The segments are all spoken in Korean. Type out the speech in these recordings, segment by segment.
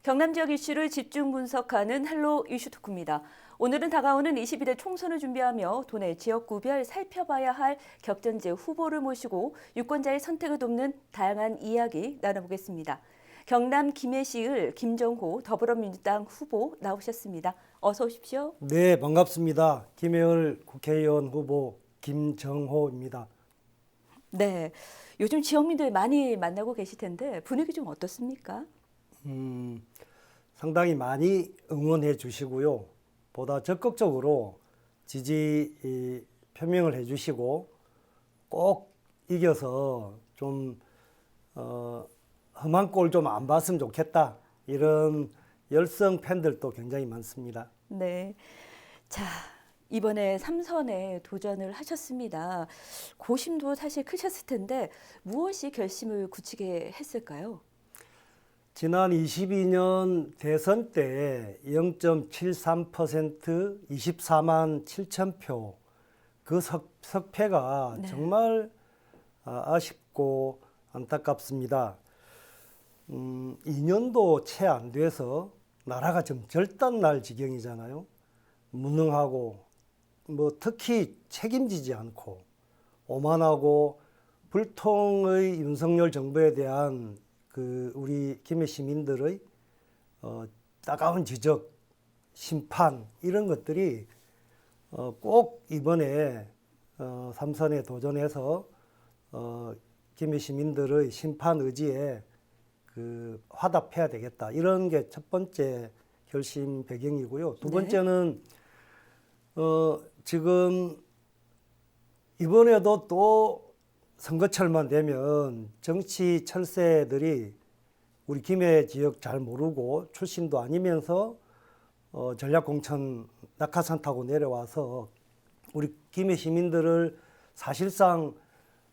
경남 지역 이슈를 집중 분석하는 헬로 이슈 토크입니다. 오늘은 다가오는 22대 총선을 준비하며 도내 지역구별 살펴봐야 할 격전지 후보를 모시고 유권자의 선택을 돕는 다양한 이야기 나눠보겠습니다. 경남 김해시을 김정호 더불어민주당 후보 나오셨습니다. 어서 오십시오. 네, 반갑습니다. 김해을 국회의원 후보 김정호입니다. 네, 요즘 지역민들 많이 만나고 계실 텐데 분위기 좀 어떻습니까? 상당히 많이 응원해 주시고요. 보다 적극적으로 지지 표명을 해 주시고 꼭 이겨서 좀 험한 꼴 좀 안 봤으면 좋겠다. 이런 열성 팬들도 굉장히 많습니다. 네. 자, 이번에 3선에 도전을 하셨습니다. 고심도 사실 크셨을 텐데 무엇이 결심을 굳히게 했을까요? 지난 22년 대선 때 0.73% 24만 7천 표 그 석패가 네. 정말 아쉽고 안타깝습니다. 2년도 채 안 돼서 나라가 좀 절단날 지경이잖아요. 무능하고 뭐 특히 책임지지 않고 오만하고 불통의 윤석열 정부에 대한 그 우리 김해 시민들의 따가운 지적, 심판 이런 것들이 꼭 이번에 3선에 도전해서 김해 시민들의 심판 의지에 그 화답해야 되겠다. 이런 게 첫 번째 결심 배경이고요. 두 번째는 지금 이번에도 또 선거철만 되면 정치 철새들이 우리 김해 지역 잘 모르고 출신도 아니면서 전략공천 낙하산 타고 내려와서 우리 김해 시민들을 사실상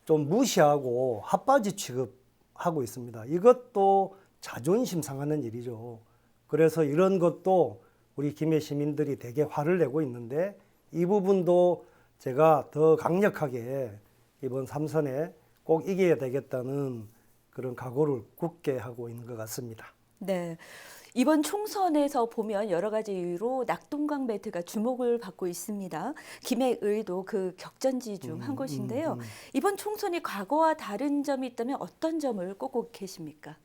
좀 무시하고 핫바지 취급하고 있습니다. 이것도 자존심 상하는 일이죠. 그래서 이런 것도 우리 김해 시민들이 되게 화를 내고 있는데 이 부분도 제가 더 강력하게 이번 3선에 꼭 이겨야 되겠다는 그런 각오를 굳게 하고 있는 것 같습니다. 네. 이번 총선에서 보면 여러 가지 이유로 낙동강 벨트가 주목을 받고 있습니다. 김해을도 그 격전지 중 한 곳인데요. 이번 총선이 과거와 다른 점이 있다면 어떤 점을 꼽고 계십니까?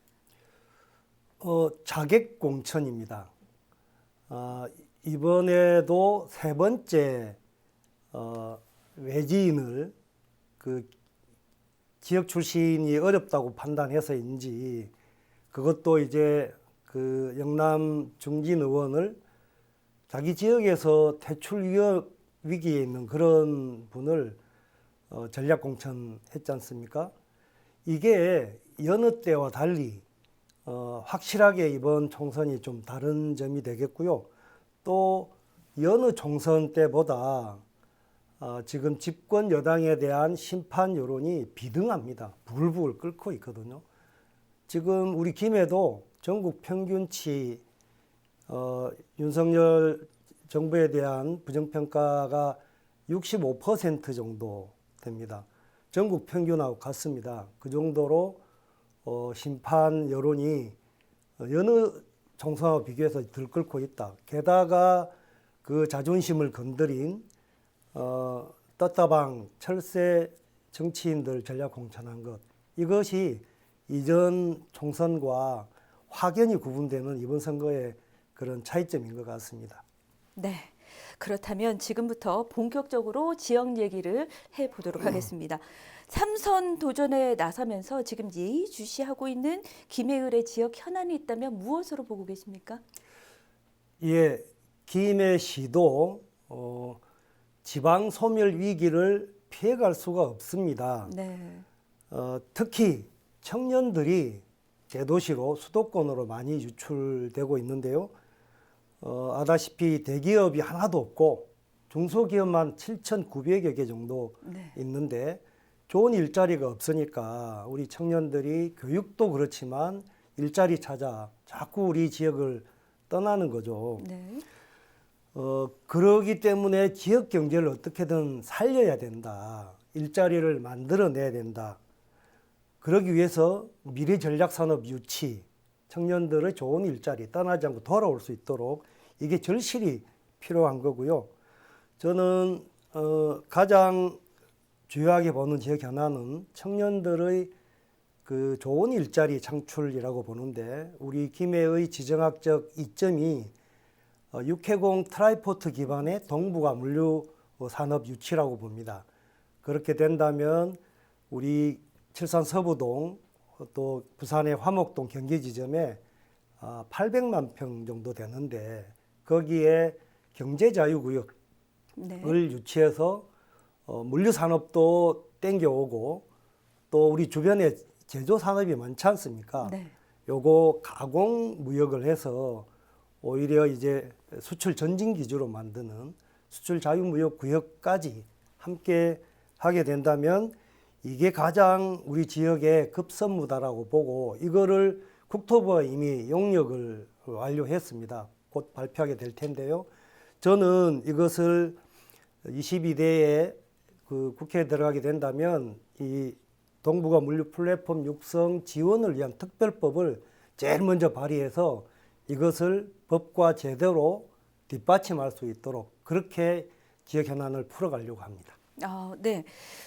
자객 공천입니다. 이번에도 세 번째 외지인을 그 지역 출신이 어렵다고 판단해서인지 그것도 이제 그 영남 중진 의원을 자기 지역에서 퇴출 위기에 있는 그런 분을 전략 공천했지 않습니까? 이게 여느 때와 달리 확실하게 이번 총선이 좀 다른 점이 되겠고요. 또 여느 총선 때보다 지금 집권 여당에 대한 심판 여론이 비등합니다. 부글부글 끓고 있거든요. 지금 우리 김해도 전국 평균치 윤석열 정부에 대한 부정평가가 65% 정도 됩니다. 전국 평균하고 같습니다. 그 정도로 심판 여론이 여느 총선하고 비교해서 들끓고 있다. 게다가 그 자존심을 건드린 떴다방 철새 정치인들 전략 공천한 것, 이것이 이전 총선과 확연히 구분되는 이번 선거의 그런 차이점인 것 같습니다. 네. 그렇다면 지금부터 본격적으로 지역 얘기를 해보도록 하겠습니다. 3선 도전에 나서면서 지금 예의주시하고 있는 김해을의 지역 현안이 있다면 무엇으로 보고 계십니까? 예, 김해시도 지방 소멸 위기를 피해갈 수가 없습니다. 네. 특히 청년들이 대도시로 수도권으로 많이 유출되고 있는데요. 아다시피 대기업이 하나도 없고 중소기업만 7,900여 개 정도 네. 있는데 좋은 일자리가 없으니까 우리 청년들이 교육도 그렇지만 일자리 찾아 자꾸 우리 지역을 떠나는 거죠. 네. 그러기 때문에 지역 경제를 어떻게든 살려야 된다. 일자리를 만들어내야 된다. 그러기 위해서 미래전략산업 유치, 청년들의 좋은 일자리 떠나지 않고 돌아올 수 있도록 이게 절실히 필요한 거고요. 저는 가장 주요하게 보는 지역 현안은 청년들의 그 좋은 일자리 창출이라고 보는데 우리 김해의 지정학적 이점이 육해공 트라이포트 기반의 동북아 물류 산업 유치라고 봅니다. 그렇게 된다면 우리 칠산 서부동 또 부산의 화목동 경기지점에 800만 평 정도 되는데 거기에 경제자유구역을 네. 유치해서 물류 산업도 땡겨오고 또 우리 주변에 제조 산업이 많지 않습니까? 네. 요거 가공 무역을 해서 오히려 이제 수출 전진 기주로 만드는 수출 자유무역 구역까지 함께 하게 된다면 이게 가장 우리 지역의 급선무다라고 보고 이거를 국토부가 이미 용역을 완료했습니다. 곧 발표하게 될 텐데요. 저는 이것을 22대에 그 국회에 들어가게 된다면 이 동북아 물류 플랫폼 육성 지원을 위한 특별법을 제일 먼저 발의해서 이것을 법과 제대로 뒷받침할 수 있도록 그렇게 지역 현안을 풀어가려고 합니다. 네.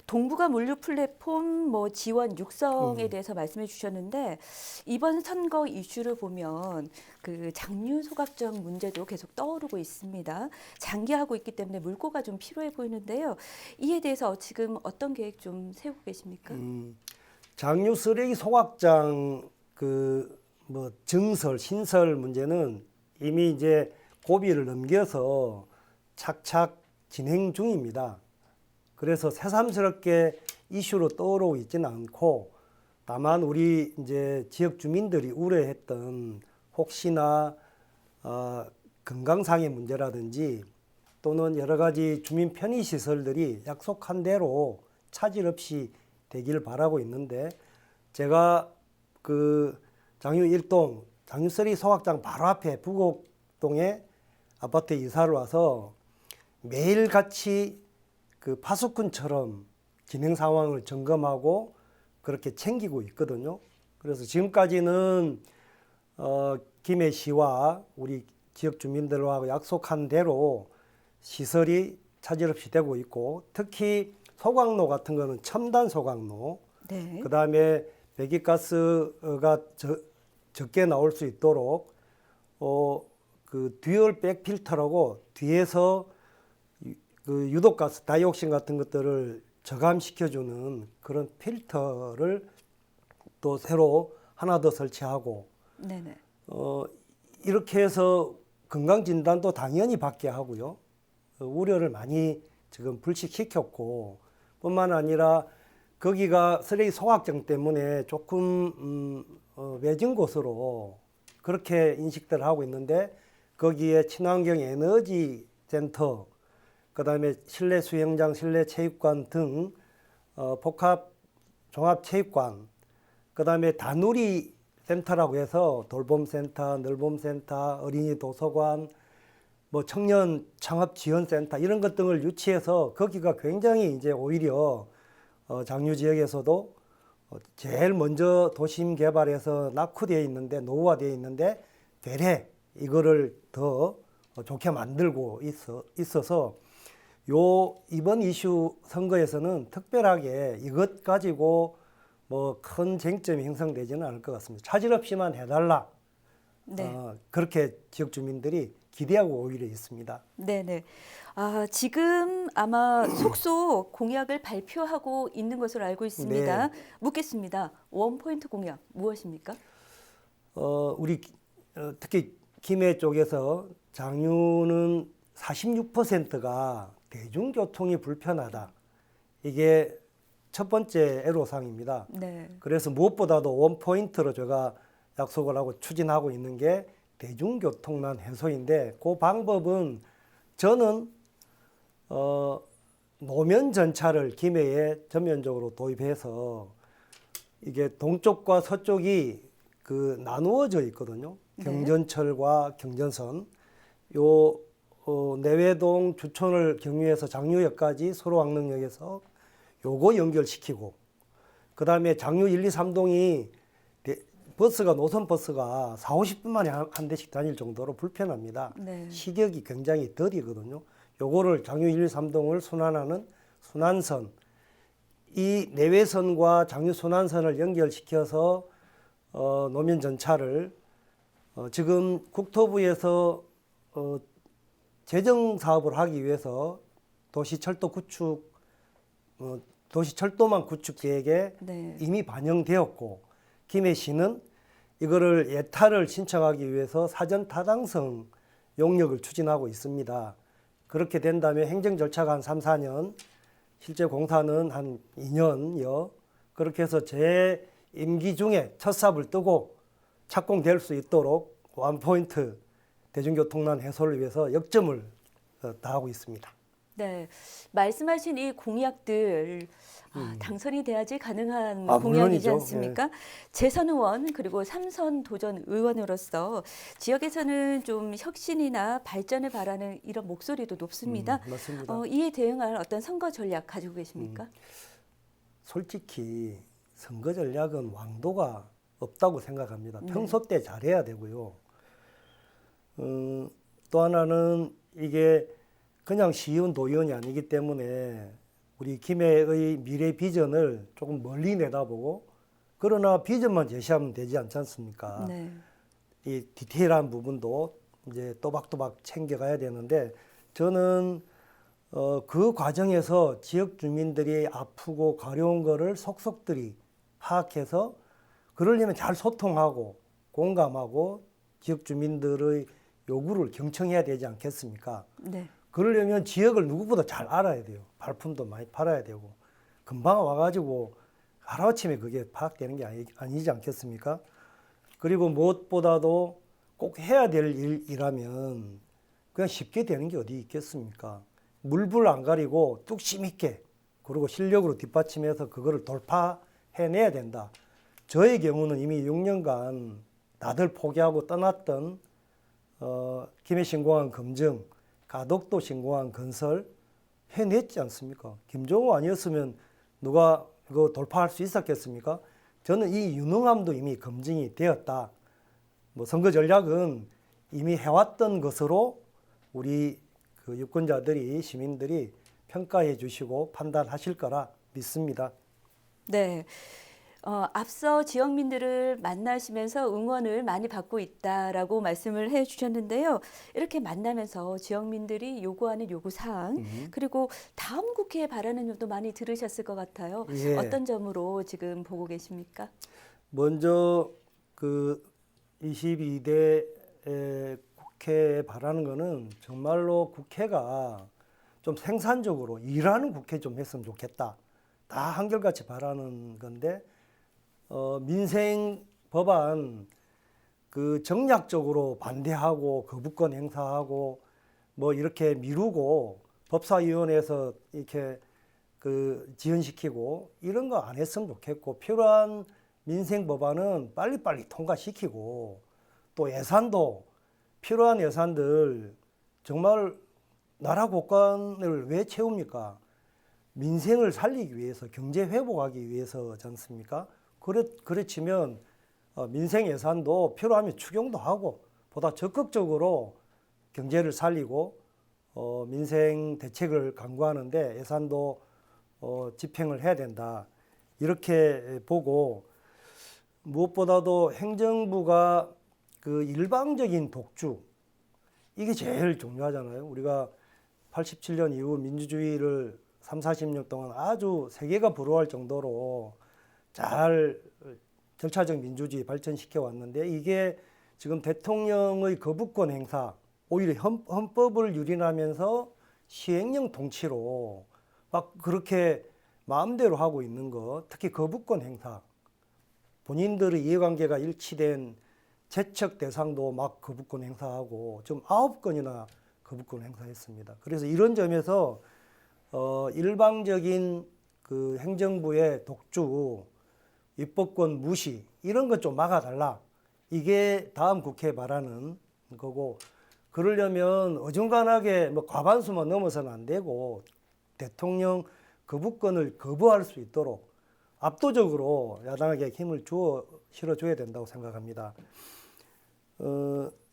동북아 물류 플랫폼 뭐 지원 육성에 대해서 말씀해 주셨는데 이번 선거 이슈를 보면 그 장류 소각장 문제도 계속 떠오르고 있습니다. 장기하고 있기 때문에 물꼬가 좀 필요해 보이는데요. 이에 대해서 지금 어떤 계획 좀 세우고 계십니까? 장류 쓰레기 소각장 뭐 증설, 신설 문제는 이미 이제 고비를 넘겨서 착착 진행 중입니다. 그래서 새삼스럽게 이슈로 떠오르고 있지는 않고 다만 우리 이제 지역 주민들이 우려했던 혹시나 건강상의 문제라든지 또는 여러 가지 주민 편의 시설들이 약속한 대로 차질 없이 되기를 바라고 있는데 제가 그 장유 1동 장유 쓰레기 소각장 바로 앞에 부곡동에 아파트에 이사를 와서 매일같이 그 파수꾼처럼 진행 상황을 점검하고 그렇게 챙기고 있거든요. 그래서 지금까지는 김해시와 우리 지역 주민들과 약속한 대로 시설이 차질 없이 되고 있고 특히 소각로 같은 거는 첨단 소각로, 네. 그 다음에 배기가스가 적게 나올 수 있도록 그 듀얼 백 필터라고 뒤에서 그 유독가스, 다이옥신 같은 것들을 저감시켜주는 그런 필터를 또 새로 하나 더 설치하고 네네. 이렇게 해서 건강진단도 당연히 받게 하고요. 우려를 많이 지금 불식시켰고 뿐만 아니라 거기가 쓰레기 소각장 때문에 조금 외진 곳으로 그렇게 인식들 하고 있는데 거기에 친환경 에너지 센터 그다음에 실내 수영장, 실내 체육관 등 복합 종합 체육관, 그다음에 다누리 센터라고 해서 돌봄센터, 늘봄센터, 어린이 도서관, 뭐 청년 창업 지원 센터 이런 것 등을 유치해서 거기가 굉장히 이제 오히려 장류 지역에서도 제일 먼저 도심 개발해서 낙후되어 있는데 노후화되어 있는데 되레 이거를 더 좋게 만들고 있어서 이번 이슈 선거에서는 특별하게 이것 가지고 뭐 큰 쟁점이 형성되지는 않을 것 같습니다. 차질 없이만 해달라. 네. 그렇게 지역 주민들이 기대하고 오히려 있습니다. 네네. 지금 아마 속속 공약을 발표하고 있는 것으로 알고 있습니다. 네. 묻겠습니다. 원포인트 공약 무엇입니까? 우리 특히 김해 쪽에서 장류는 46%가 대중교통이 불편하다. 이게 첫 번째 애로사항입니다. 네. 그래서 무엇보다도 원포인트로 제가 약속을 하고 추진하고 있는 게 대중교통난 해소인데 그 방법은 저는 노면 전차를 김해에 전면적으로 도입해서 이게 동쪽과 서쪽이 그 나누어져 있거든요. 네. 경전철과 경전선. 요 내외동 주촌을 경유해서 장유역까지 소로왕릉역에서 요거 연결시키고 그다음에 장유 1, 2, 3동이 버스가 노선 버스가 4, 50분 만에 한 대씩 다닐 정도로 불편합니다. 네. 시격이 굉장히 더디거든요. 요거를 장유 1, 3동을 순환하는 순환선, 이 내외선과 장유 순환선을 연결시켜서 노면 전차를 지금 국토부에서 재정 사업을 하기 위해서 도시철도 구축, 도시철도망 구축 계획에 네. 이미 반영되었고, 김해시는 이거를 예타를 신청하기 위해서 사전 타당성 용역을 추진하고 있습니다. 그렇게 된다면 행정 절차가 한 3, 4년, 실제 공사는 한 2년여, 그렇게 해서 제 임기 중에 첫 삽을 뜨고 착공될 수 있도록 원포인트 대중교통난 해소를 위해서 역점을 다하고 있습니다. 네, 말씀하신 이 공약들 당선이 돼야지 가능한 공약이지 물론이죠. 않습니까? 재선 의원 그리고 3선 도전 의원으로서 지역에서는 좀 혁신이나 발전을 바라는 이런 목소리도 높습니다. 맞습니다. 이에 대응할 어떤 선거 전략 가지고 계십니까? 솔직히 선거 전략은 왕도가 없다고 생각합니다. 평소 때 잘해야 되고요. 또 하나는 이게 그냥 시의원, 도의원이 아니기 때문에 우리 김해의 미래 비전을 조금 멀리 내다보고, 그러나 비전만 제시하면 되지 않지 않습니까? 네. 이 디테일한 부분도 이제 또박또박 챙겨가야 되는데, 저는 그 과정에서 지역 주민들이 아프고 가려운 거를 속속들이 파악해서 그러려면 잘 소통하고 공감하고 지역 주민들의 요구를 경청해야 되지 않겠습니까? 네. 그러려면 지역을 누구보다 잘 알아야 돼요. 발품도 많이 팔아야 되고. 금방 와가지고 하루아침에 그게 파악되는 게 아니지 않겠습니까? 그리고 무엇보다도 꼭 해야 될 일이라면 그냥 쉽게 되는 게 어디 있겠습니까? 물불 안 가리고 뚝심 있게, 그리고 실력으로 뒷받침해서 그거를 돌파해내야 된다. 저의 경우는 이미 6년간 다들 포기하고 떠났던 김해신공항 검증, 가덕도 신공항 건설 해냈지 않습니까? 김종호 아니었으면 누가 이거 돌파할 수 있었겠습니까? 저는 이 유능함도 이미 검증이 되었다. 뭐 선거 전략은 이미 해왔던 것으로 우리 그 유권자들이, 시민들이 평가해 주시고 판단하실 거라 믿습니다. 네. 앞서 지역민들을 만나시면서 응원을 많이 받고 있다라고 말씀을 해주셨는데요. 이렇게 만나면서 지역민들이 요구하는 요구사항, 그리고 다음 국회에 바라는 점도 많이 들으셨을 것 같아요. 예. 어떤 점으로 지금 보고 계십니까? 먼저 그 22대 국회에 바라는 거는 정말로 국회가 좀 생산적으로 일하는 국회 좀 했으면 좋겠다. 다 한결같이 바라는 건데, 민생 법안 그 정략적으로 반대하고 거부권 행사하고 뭐 이렇게 미루고 법사위원회에서 이렇게 그 지연시키고 이런 거 안 했으면 좋겠고, 필요한 민생 법안은 빨리빨리 통과시키고, 또 예산도 필요한 예산들 정말 나라 곳간을 왜 채웁니까? 민생을 살리기 위해서, 경제 회복하기 위해서지 않습니까? 그래 치면 민생 예산도 필요하면 추경도 하고 보다 적극적으로 경제를 살리고 민생 대책을 강구하는데 예산도 집행을 해야 된다. 이렇게 보고, 무엇보다도 행정부가 그 일방적인 독주, 이게 제일 중요하잖아요. 우리가 87년 이후 민주주의를 3, 40년 동안 아주 세계가 부러워할 정도로 잘 절차적 민주주의 발전시켜 왔는데, 이게 지금 대통령의 거부권 행사, 오히려 헌법을 유린하면서 시행령 통치로 막 그렇게 마음대로 하고 있는 거, 특히 거부권 행사, 본인들의 이해관계가 일치된 재척 대상도 막 거부권 행사하고 지금 9건이나 거부권 행사했습니다. 그래서 이런 점에서 일방적인 그 행정부의 독주, 입법권 무시, 이런 것 좀 막아달라. 이게 다음 국회에 바라는 거고, 그러려면 어중간하게 뭐 과반수만 넘어서는 안 되고 대통령 거부권을 거부할 수 있도록 압도적으로 야당에게 힘을 실어줘야 된다고 생각합니다.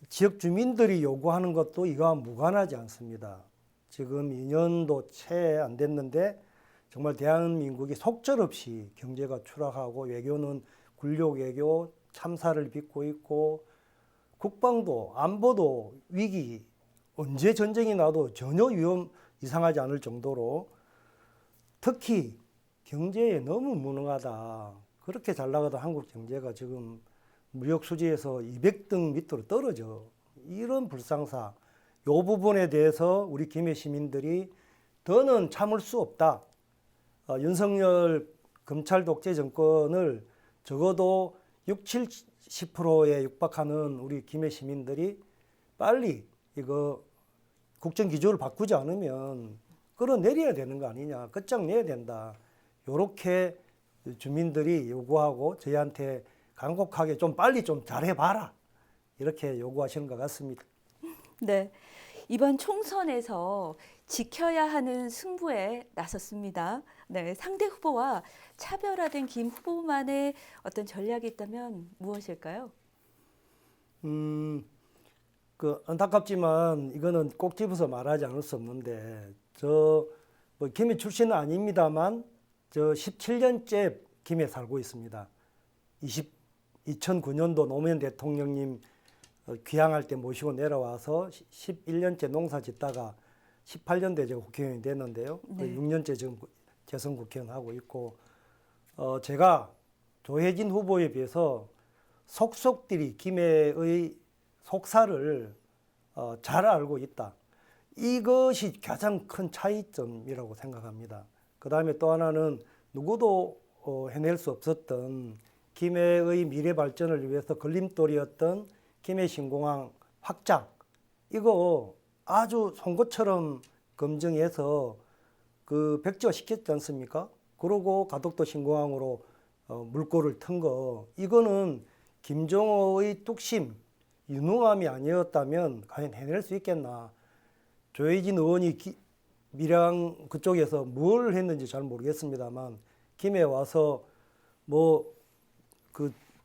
지역 주민들이 요구하는 것도 이거와 무관하지 않습니다. 지금 2년도 채 안 됐는데 정말 대한민국이 속절없이 경제가 추락하고 외교는 굴욕 외교 참사를 빚고 있고 국방도 안보도 위기 언제 전쟁이 나도 전혀 이상하지 않을 정도로 특히 경제에 너무 무능하다. 그렇게 잘 나가던 한국 경제가 지금 무역 수지에서 200등 밑으로 떨어져. 이런 불상사, 이 부분에 대해서 우리 김해 시민들이 더는 참을 수 없다. 윤석열 검찰 독재 정권을 적어도 60-70%에 육박하는 우리 김해 시민들이 빨리 이거 국정 기조를 바꾸지 않으면 끌어내려야 되는 거 아니냐, 끝장내야 된다. 요렇게 주민들이 요구하고 저희한테 간곡하게 좀 빨리 좀 잘해봐라. 이렇게 요구하시는 것 같습니다. 네, 이번 총선에서 지켜야 하는 승부에 나섰습니다. 네, 상대 후보와 차별화된 김 후보만의 어떤 전략이 있다면 무엇일까요? 안타깝지만 이거는 꼭 집어서 말하지 않을 수 없는데 뭐 김해 출신은 아닙니다만 저 17년째 김해 살고 있습니다. 2009년도 노무현 대통령님 귀향할 때 모시고 내려와서 11년째 농사 짓다가 18년도에 제가 국회의원이 됐는데요. 네. 6년째 지금 재선 국회의원 하고 있고 제가 조혜진 후보에 비해서 속속들이 김해의 속사를 잘 알고 있다. 이것이 가장 큰 차이점이라고 생각합니다. 그 다음에 또 하나는 누구도 해낼 수 없었던 김해의 미래 발전을 위해서 걸림돌이었던 김해 신공항 확장. 이거 아주 송곳처럼 검증해서 그 백지화 시켰지 않습니까? 그러고 가덕도 신공항으로 물꼬를 튼 거. 이거는 김정호의 뚝심, 유능함이 아니었다면 과연 해낼 수 있겠나. 조혜진 의원이 밀양 그쪽에서 뭘 했는지 잘 모르겠습니다만 김해 와서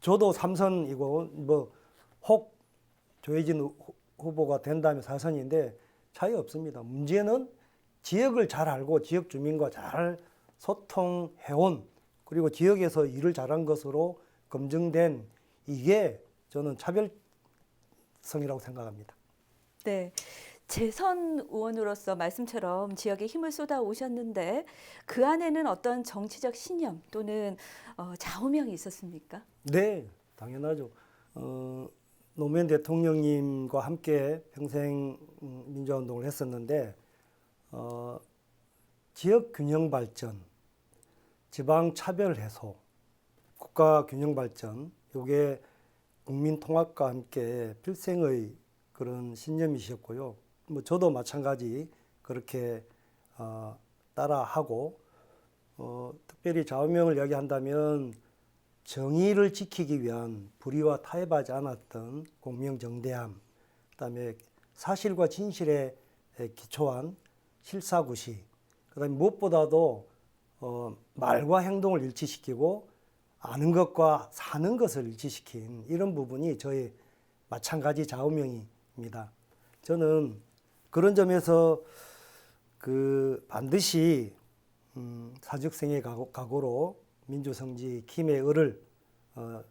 저도 삼선이고 혹 조혜진 후보가 된다면 사선인데 차이 없습니다. 문제는 지역을 잘 알고 지역 주민과 잘 소통해온 그리고 지역에서 일을 잘한 것으로 검증된 이게 저는 차별성이라고 생각합니다. 네. 재선 의원으로서 말씀처럼 지역에 힘을 쏟아 오셨는데 그 안에는 어떤 정치적 신념 또는 좌우명이 있었습니까? 네, 당연하죠. 노무현 대통령님과 함께 평생 민주화운동을 했었는데 지역 균형 발전, 지방 차별 해소, 국가 균형 발전, 이게 국민 통합과 함께 필생의 그런 신념이셨고요. 저도 마찬가지 그렇게 따라하고 특별히 좌우명을 이야기한다면 정의를 지키기 위한 불의와 타협하지 않았던 공명정대함, 그다음에 사실과 진실에 기초한 실사구시, 그다음에 무엇보다도 말과 행동을 일치시키고 아는 것과 사는 것을 일치시킨 이런 부분이 저의 마찬가지 좌우명입니다. 저는 그런 점에서 반드시 사직생의 각오로 민주성지 김해의 을을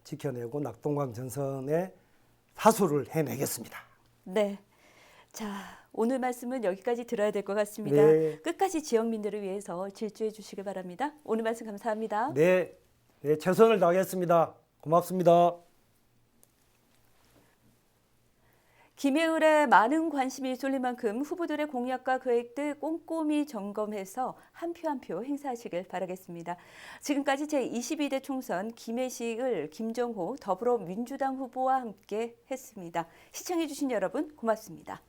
지켜내고 낙동강 전선에 사수를 해내겠습니다. 네. 자, 오늘 말씀은 여기까지 들어야 될 것 같습니다. 네. 끝까지 지역민들을 위해서 질주해 주시길 바랍니다. 오늘 말씀 감사합니다. 네, 최선을 다하겠습니다. 고맙습니다. 김해을에 많은 관심이 쏠릴 만큼 후보들의 공약과 계획들 꼼꼼히 점검해서 한 표 한 표 행사하시길 바라겠습니다. 지금까지 제22대 총선 김해시을 김정호 더불어민주당 후보와 함께 했습니다. 시청해 주신 여러분 고맙습니다.